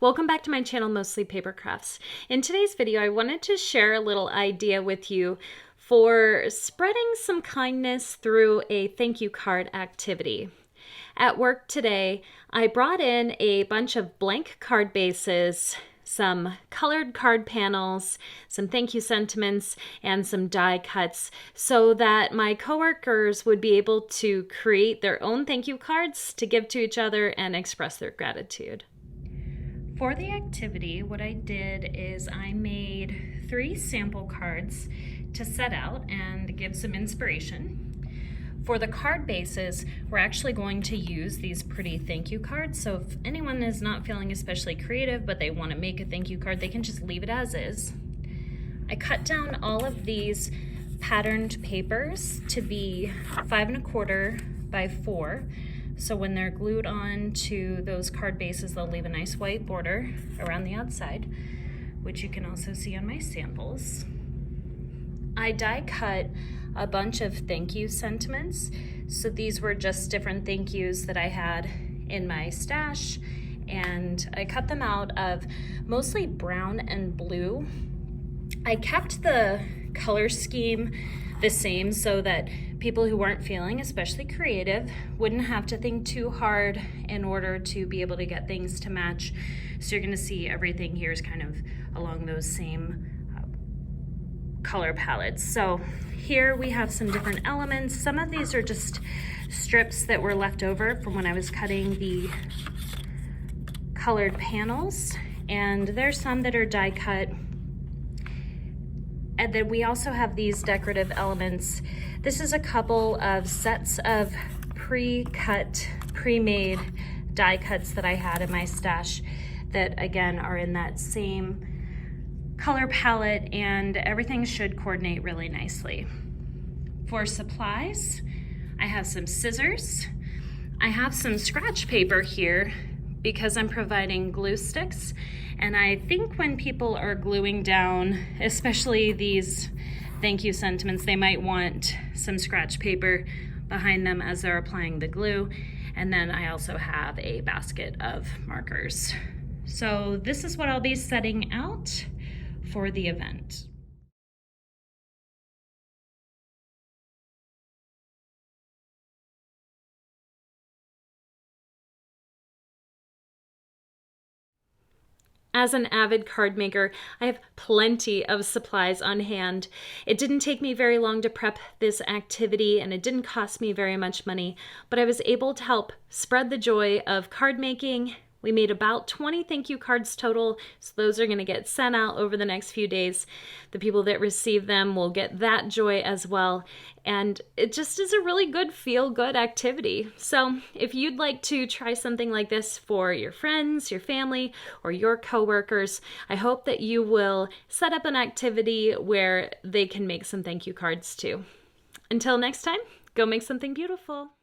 Welcome back to my channel, Mostly Paper Crafts. In today's video, I wanted to share a little idea with you for spreading some kindness through a thank you card activity. At work today, I brought in a bunch of blank card bases, some colored card panels, some thank you sentiments, and some die cuts so that my coworkers would be able to create their own thank you cards to give to each other and express their gratitude. For the activity, what I did is I made 3 sample cards to set out and give some inspiration. For the card bases, we're actually going to use these pretty thank you cards. So if anyone is not feeling especially creative, but they want to make a thank you card, they can just leave it as is. I cut down all of these patterned papers to be 5 1/4 by 4. So when they're glued on to those card bases, they'll leave a nice white border around the outside, which you can also see on my samples. I die cut a bunch of thank you sentiments. So these were just different thank yous that I had in my stash, and I cut them out of mostly brown and blue. I kept the color scheme the same so that people who weren't feeling especially creative wouldn't have to think too hard in order to be able to get things to match. So you're gonna see everything here is kind of along those same color palettes. So here we have some different elements. Some of these are just strips that were left over from when I was cutting the colored panels, and there's some that are die cut. And then we also have these decorative elements. This is a couple of sets of pre-cut, pre-made die cuts that I had in my stash that again are in that same color palette, and everything should coordinate really nicely. For supplies, I have some scissors. I have some scratch paper here because I'm providing glue sticks. And I think when people are gluing down, especially these thank you sentiments, they might want some scratch paper behind them as they're applying the glue. And then I also have a basket of markers. So this is what I'll be setting out for the event. As an avid card maker, I have plenty of supplies on hand. It didn't take me very long to prep this activity, and it didn't cost me very much money, but I was able to help spread the joy of card making. We made about 20 thank you cards total, so those are going to get sent out over the next few days. The people that receive them will get that joy as well, and it just is a really good feel-good activity. So if you'd like to try something like this for your friends, your family, or your coworkers, I hope that you will set up an activity where they can make some thank you cards too. Until next time, go make something beautiful.